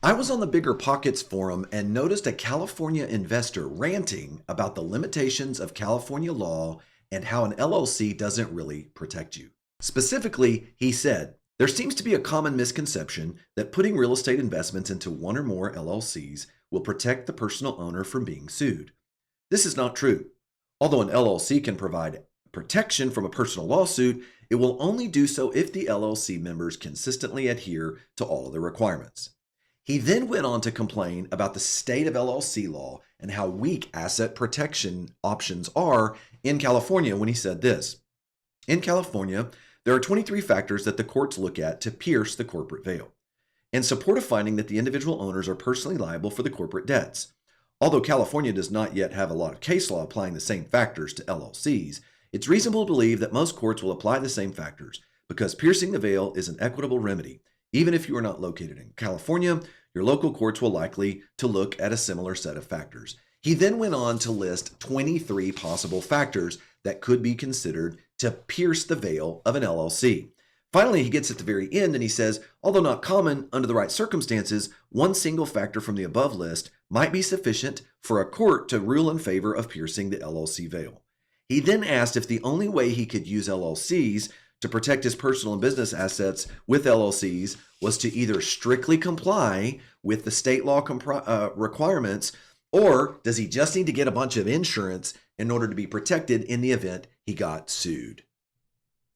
I was on the Bigger Pockets forum and noticed a California investor ranting about the limitations of California law and how an LLC doesn't really protect you. Specifically, he said, there seems to be a common misconception that putting real estate investments into one or more LLCs will protect the personal owner from being sued. This is not true. Although an LLC can provide protection from a personal lawsuit, it will only do so if the LLC members consistently adhere to all of the requirements. He then went on to complain about the state of LLC law and how weak asset protection options are in California when he said this. In California, there are 23 factors that the courts look at to pierce the corporate veil and support a finding that the individual owners are personally liable for the corporate debts. Although California does not yet have a lot of case law applying the same factors to LLCs, it's reasonable to believe that most courts will apply the same factors because piercing the veil is an equitable remedy. Even if you are not located in California, your local courts will likely to look at a similar set of factors. He then went on to list 23 possible factors that could be considered to pierce the veil of an LLC. Finally, he gets at the very end and he says, although not common under the right circumstances, one single factor from the above list might be sufficient for a court to rule in favor of piercing the LLC veil. He then asked if the only way he could use LLCs to protect his personal and business assets with LLCs was to either strictly comply with the state law requirements, or does he just need to get a bunch of insurance in order to be protected in the event he got sued?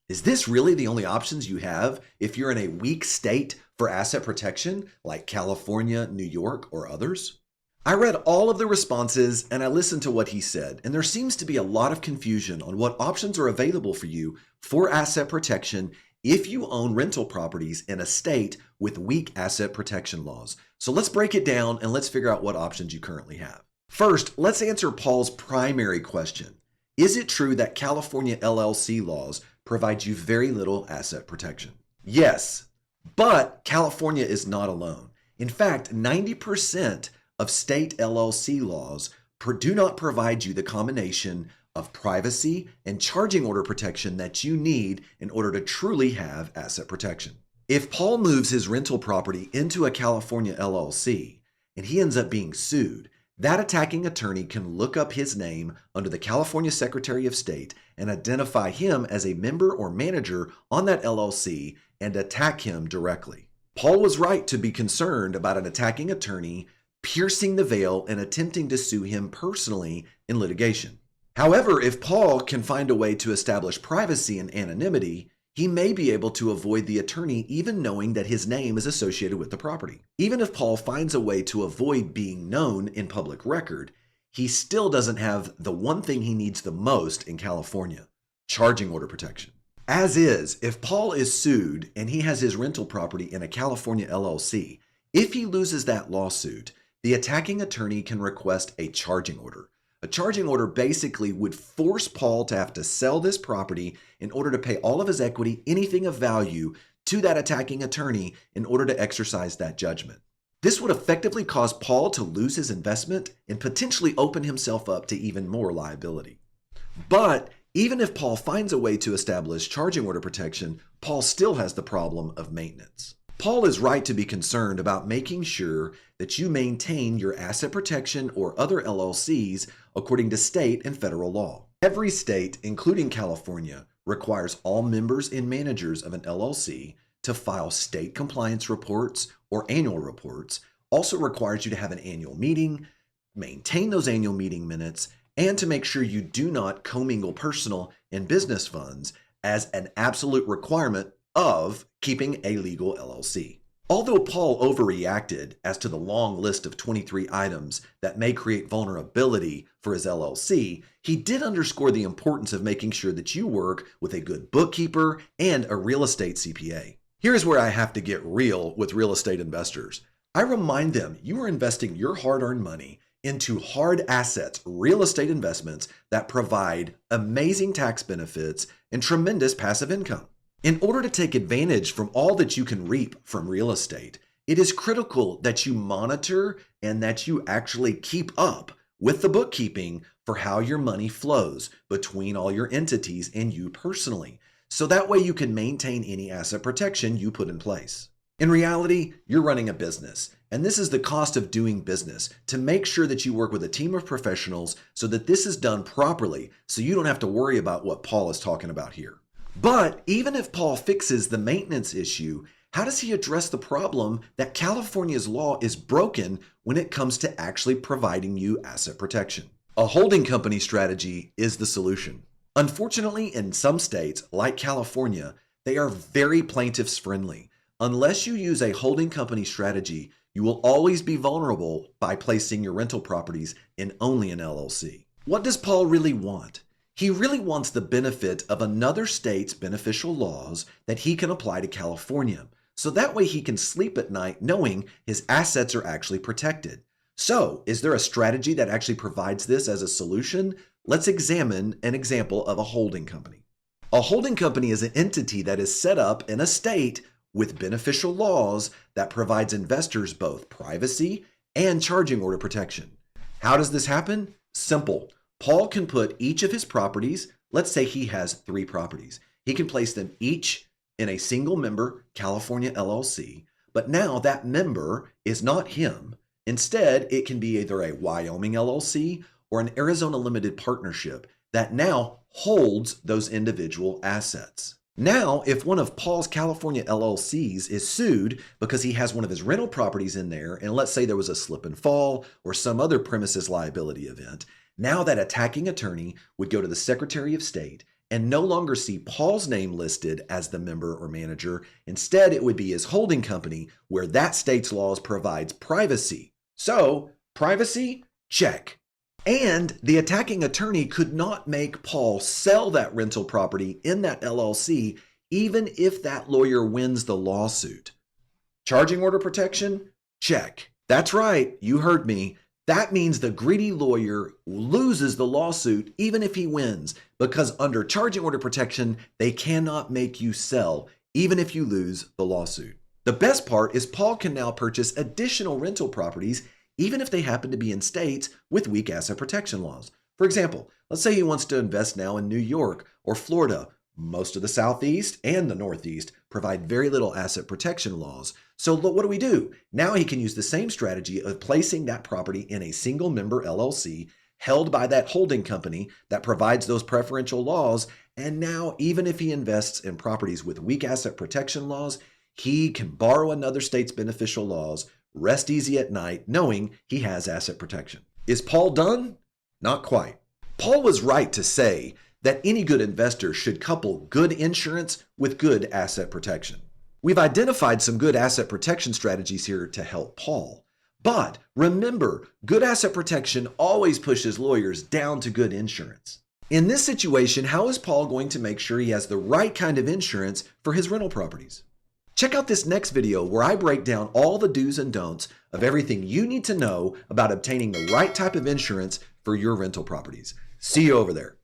Is this really the only options you have if you're in a weak state for asset protection like California, New York, or others? I read all of the responses and I listened to what he said, and there seems to be a lot of confusion on what options are available for you for asset protection if you own rental properties in a state with weak asset protection laws. So let's break it down and let's figure out what options you currently have. First, let's answer Paul's primary question. Is it true that California LLC laws provide you very little asset protection? Yes, but California is not alone. In fact, 90% of state LLC laws do not provide you the combination of privacy and charging order protection that you need in order to truly have asset protection. If Paul moves his rental property into a California LLC and he ends up being sued, that attacking attorney can look up his name under the California Secretary of State and identify him as a member or manager on that LLC and attack him directly. Paul was right to be concerned about an attacking attorney piercing the veil and attempting to sue him personally in litigation. However, if Paul can find a way to establish privacy and anonymity, he may be able to avoid the attorney even knowing that his name is associated with the property. Even if Paul finds a way to avoid being known in public record, he still doesn't have the one thing he needs the most in California, charging order protection. As is, if Paul is sued and he has his rental property in a California LLC, if he loses that lawsuit, the attacking attorney can request a charging order. A charging order basically would force Paul to have to sell this property in order to pay all of his equity, anything of value, to that attacking attorney in order to exercise that judgment. This would effectively cause Paul to lose his investment and potentially open himself up to even more liability. But even if Paul finds a way to establish charging order protection, Paul still has the problem of maintenance. Paul is right to be concerned about making sure that you maintain your asset protection or other LLCs according to state and federal law. Every state, including California, requires all members and managers of an LLC to file state compliance reports or annual reports, also requires you to have an annual meeting, maintain those annual meeting minutes, and to make sure you do not commingle personal and business funds as an absolute requirement of keeping a legal LLC. Although Paul overreacted as to the long list of 23 items that may create vulnerability for his LLC, he did underscore the importance of making sure that you work with a good bookkeeper and a real estate CPA. Here's where I have to get real with real estate investors. I remind them you are investing your hard-earned money into hard assets, real estate investments that provide amazing tax benefits and tremendous passive income. In order to take advantage from all that you can reap from real estate, it is critical that you monitor and that you actually keep up with the bookkeeping for how your money flows between all your entities and you personally, so that way you can maintain any asset protection you put in place. In reality, you're running a business, And this is the cost of doing business, to make sure that you work with a team of professionals so that this is done properly, so you don't have to worry about what Paul is talking about here. But even if Paul fixes the maintenance issue, how does he address the problem that California's law is broken when it comes to actually providing you asset protection? A holding company strategy is the solution. Unfortunately, in some states, like California, they are very plaintiffs friendly. Unless you use a holding company strategy, you will always be vulnerable by placing your rental properties in only an LLC. What does Paul really want? He really wants the benefit of another state's beneficial laws that he can apply to California, so that way he can sleep at night knowing his assets are actually protected. So, is there a strategy that actually provides this as a solution? Let's examine an example of a holding company. A holding company is an entity that is set up in a state with beneficial laws that provides investors both privacy and charging order protection. How does this happen? Simple. Paul can put each of his properties, let's say he has 3 properties. He can place them each in a single member California LLC, but now that member is not him. Instead, it can be either a Wyoming LLC or an Arizona limited partnership that now holds those individual assets. Now, if one of Paul's California LLCs is sued because he has one of his rental properties in there, and let's say there was a slip and fall or some other premises liability event, now that attacking attorney would go to the Secretary of State and no longer see Paul's name listed as the member or manager. Instead, it would be his holding company where that state's laws provides privacy. So, privacy? Check. And the attacking attorney could not make Paul sell that rental property in that LLC, even if that lawyer wins the lawsuit. Charging order protection? Check. That's right, you heard me. That means the greedy lawyer loses the lawsuit even if he wins, because under charging order protection, they cannot make you sell even if you lose the lawsuit. The best part is Paul can now purchase additional rental properties even if they happen to be in states with weak asset protection laws. For example, let's say he wants to invest now in New York or Florida. Most of the Southeast and the Northeast provide very little asset protection laws. So what do? Now he can use the same strategy of placing that property in a single member LLC held by that holding company that provides those preferential laws. And now, even if he invests in properties with weak asset protection laws, he can borrow another state's beneficial laws, rest easy at night, knowing he has asset protection. Is Paul done? Not quite. Paul was right to say that any good investor should couple good insurance with good asset protection. We've identified some good asset protection strategies here to help Paul. But remember, good asset protection always pushes lawyers down to good insurance. In this situation, how is Paul going to make sure he has the right kind of insurance for his rental properties? Check out this next video where I break down all the do's and don'ts of everything you need to know about obtaining the right type of insurance for your rental properties. See you over there.